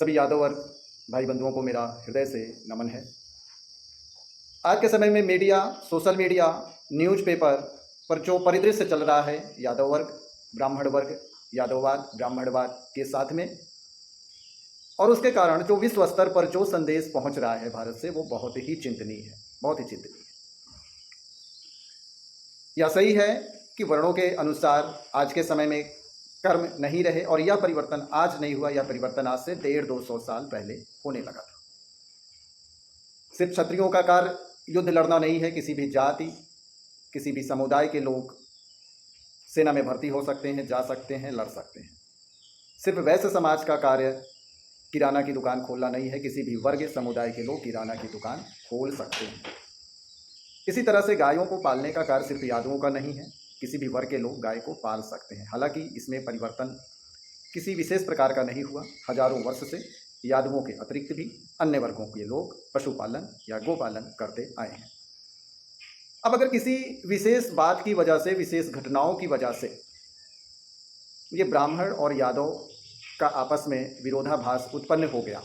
सभी यादव वर्ग भाई बंधुओं को मेरा हृदय से नमन है। आज के समय में मीडिया, सोशल मीडिया, न्यूज़पेपर पर जो परिदृश्य चल रहा है यादव वर्ग, यादववाद, ब्राह्मणवाद के साथ में, और उसके कारण जो विश्व स्तर पर जो संदेश पहुंच रहा है भारत से, वो बहुत ही चिंतनीय है, बहुत ही चिंतनीय है। यह सही है कि वर्णों के अनुसार आज के समय में कर्म नहीं रहे, और यह परिवर्तन आज नहीं हुआ, यह परिवर्तन आज से 150-200 साल पहले होने लगा था। सिर्फ क्षत्रियों का कार्य युद्ध लड़ना नहीं है, किसी भी जाति, किसी भी समुदाय के लोग सेना में भर्ती हो सकते हैं, जा सकते हैं, लड़ सकते हैं। सिर्फ वैश्य समाज का कार्य किराना की दुकान खोलना नहीं है, किसी भी वर्ग समुदाय के लोग किराना की दुकान खोल सकते हैं। इसी तरह से गायों को पालने का कार्य सिर्फ यादवों का नहीं है, किसी भी वर्ग के लोग गाय को पाल सकते हैं। हालांकि इसमें परिवर्तन किसी विशेष प्रकार का नहीं हुआ, हजारों वर्ष से यादवों के अतिरिक्त भी अन्य वर्गों के लोग पशुपालन या गोपालन करते आए हैं। अब अगर किसी विशेष बात की वजह से, विशेष घटनाओं की वजह से ये ब्राह्मण और यादव का आपस में विरोधाभास उत्पन्न हो गया,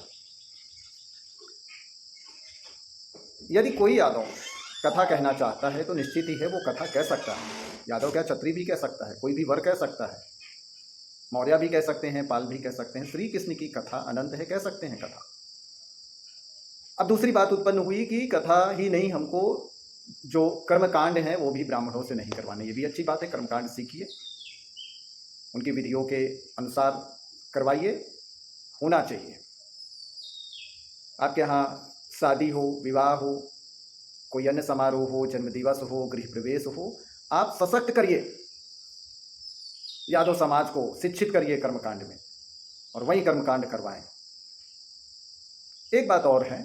यदि कोई यादव कथा कहना चाहता है तो निश्चित ही है वो कथा कह सकता है। यादव क्या, क्षत्रिय भी कह सकता है, कोई भी वर्ग कह सकता है, मौर्य भी कह सकते हैं, पाल भी कह सकते हैं। श्री कृष्ण की कथा अनंत है, कह सकते हैं कथा। अब दूसरी बात उत्पन्न हुई कि कथा ही नहीं, हमको जो कर्मकांड हैं वो भी ब्राह्मणों से नहीं करवाने। ये भी अच्छी बात है, कर्मकांड सीखिए, उनकी विधियों के अनुसार करवाइए, होना चाहिए। आपके यहाँ शादी हो, विवाह हो, कोई अन्य समारोह हो, जन्मदिवस हो, गृह प्रवेश हो, आप सशक्त करिए, यादव समाज को शिक्षित करिए कर्मकांड में, और वही कर्मकांड करवाएं। एक बात और है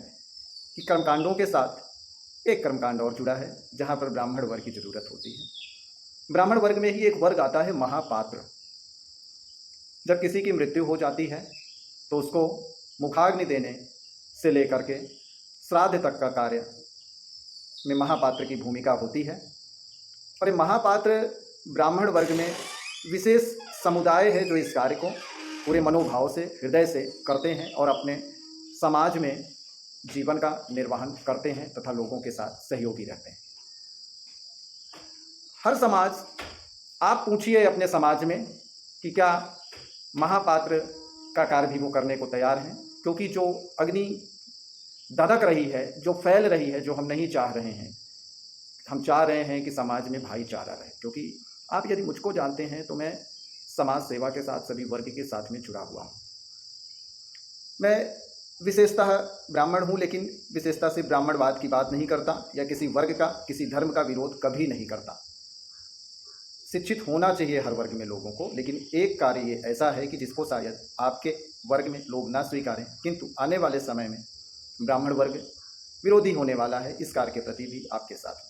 कि कर्मकांडों के साथ एक कर्मकांड और जुड़ा है, जहां पर ब्राह्मण वर्ग की जरूरत होती है। ब्राह्मण वर्ग में ही एक वर्ग आता है महापात्र। जब किसी की मृत्यु हो जाती है तो उसको मुखाग्नि देने से लेकर के श्राद्ध तक का कार्य में महापात्र की भूमिका होती है। और ये महापात्र ब्राह्मण वर्ग में विशेष समुदाय है जो इस कार्य को पूरे मनोभाव से, हृदय से करते हैं और अपने समाज में जीवन का निर्वहन करते हैं तथा लोगों के साथ सहयोगी रहते हैं। हर समाज, आप पूछिए अपने समाज में कि क्या महापात्र का कार्य भी वो करने को तैयार हैं, क्योंकि जो अग्नि धधक रही है, जो फैल रही है, जो हम नहीं चाह रहे हैं, हम चाह रहे हैं कि समाज में भाईचारा रहे। क्योंकि आप यदि मुझको जानते हैं तो मैं समाज सेवा के साथ सभी वर्ग के साथ में जुड़ा हुआ हूँ। मैं विशेषतः ब्राह्मण हूँ, लेकिन विशेषता से ब्राह्मणवाद की बात नहीं करता या किसी वर्ग का, किसी धर्म का विरोध कभी नहीं करता। शिक्षित होना चाहिए हर वर्ग में लोगों को, लेकिन एक कार्य ये ऐसा है कि जिसको शायद आपके वर्ग में लोग ना स्वीकारें, किंतु आने वाले समय में ब्राह्मण वर्ग विरोधी होने वाला है। इस कार्य के प्रति भी आपके साथ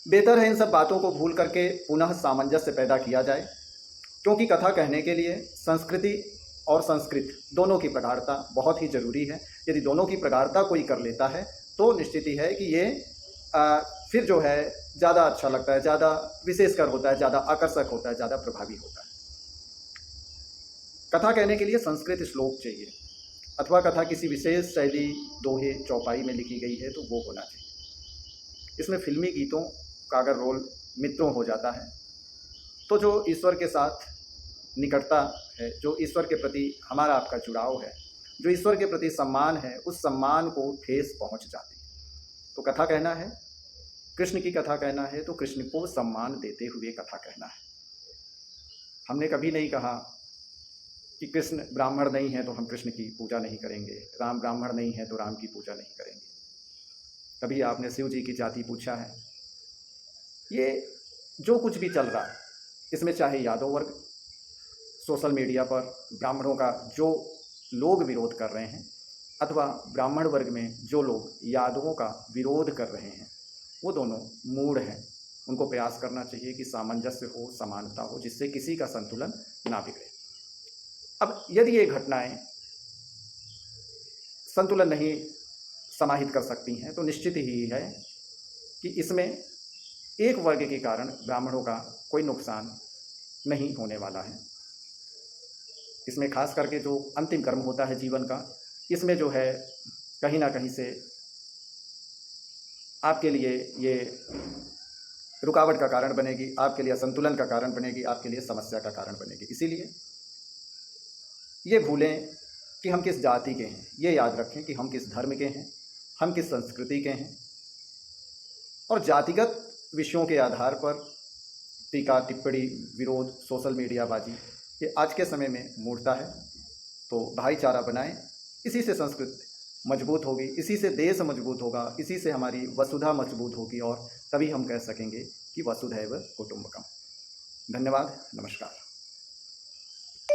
बेहतर है इन सब बातों को भूल करके पुनः सामंजस्य पैदा किया जाए, क्योंकि कथा कहने के लिए संस्कृति और संस्कृत दोनों की प्रगाढ़ता बहुत ही जरूरी है। यदि दोनों की प्रगाढ़ता कोई कर लेता है तो निश्चित ही है कि ये फिर जो है ज़्यादा अच्छा लगता है, ज़्यादा विशेषकर होता है, ज़्यादा आकर्षक होता है, ज़्यादा प्रभावी होता है। कथा कहने के लिए संस्कृत श्लोक चाहिए, अथवा कथा किसी विशेष शैली, दोहे, चौपाई में लिखी गई है तो वो होना चाहिए। इसमें फिल्मी गीतों का अगर रोल मित्रों हो जाता है तो जो ईश्वर के साथ निकटता है, जो ईश्वर के प्रति हमारा आपका जुड़ाव है, जो ईश्वर के प्रति सम्मान है, उस सम्मान को ठेस पहुंच जाती है। तो कथा कहना है, कृष्ण की कथा कहना है तो कृष्ण को सम्मान देते हुए कथा कहना है। हमने कभी नहीं कहा कि कृष्ण ब्राह्मण नहीं है तो हम कृष्ण की पूजा नहीं करेंगे, राम ब्राह्मण नहीं है तो राम की पूजा नहीं करेंगे। कभी आपने शिव जी की जाति पूछा है? ये जो कुछ भी चल रहा है, इसमें चाहे यादव वर्ग सोशल मीडिया पर ब्राह्मणों का जो लोग विरोध कर रहे हैं, अथवा ब्राह्मण वर्ग में जो लोग यादवों का विरोध कर रहे हैं, वो दोनों मूढ़ हैं। उनको प्रयास करना चाहिए कि सामंजस्य हो, समानता हो, जिससे किसी का संतुलन ना बिगड़े। अब यदि ये घटनाएं संतुलन नहीं समाहित कर सकती हैं तो निश्चित ही है कि इसमें एक वर्ग के कारण ब्राह्मणों का कोई नुकसान नहीं होने वाला है। इसमें खास करके जो अंतिम कर्म होता है जीवन का, इसमें जो है कहीं ना कहीं से आपके लिए ये रुकावट का कारण बनेगी, आपके लिए असंतुलन का कारण बनेगी, आपके लिए समस्या का कारण बनेगी। इसीलिए ये भूलें कि हम किस जाति के हैं, ये याद रखें कि हम किस धर्म के हैं, हम किस संस्कृति के हैं। और जातिगत विषयों के आधार पर टीका टिप्पणी, विरोध, सोशल मीडियाबाजी, ये आज के समय में मूर्ता है। तो भाईचारा बनाएं, इसी से संस्कृति मजबूत होगी, इसी से देश मजबूत होगा, इसी से हमारी वसुधा मजबूत होगी और तभी हम कह सकेंगे कि वसुधैव कुटुंबकम। धन्यवाद, नमस्कार।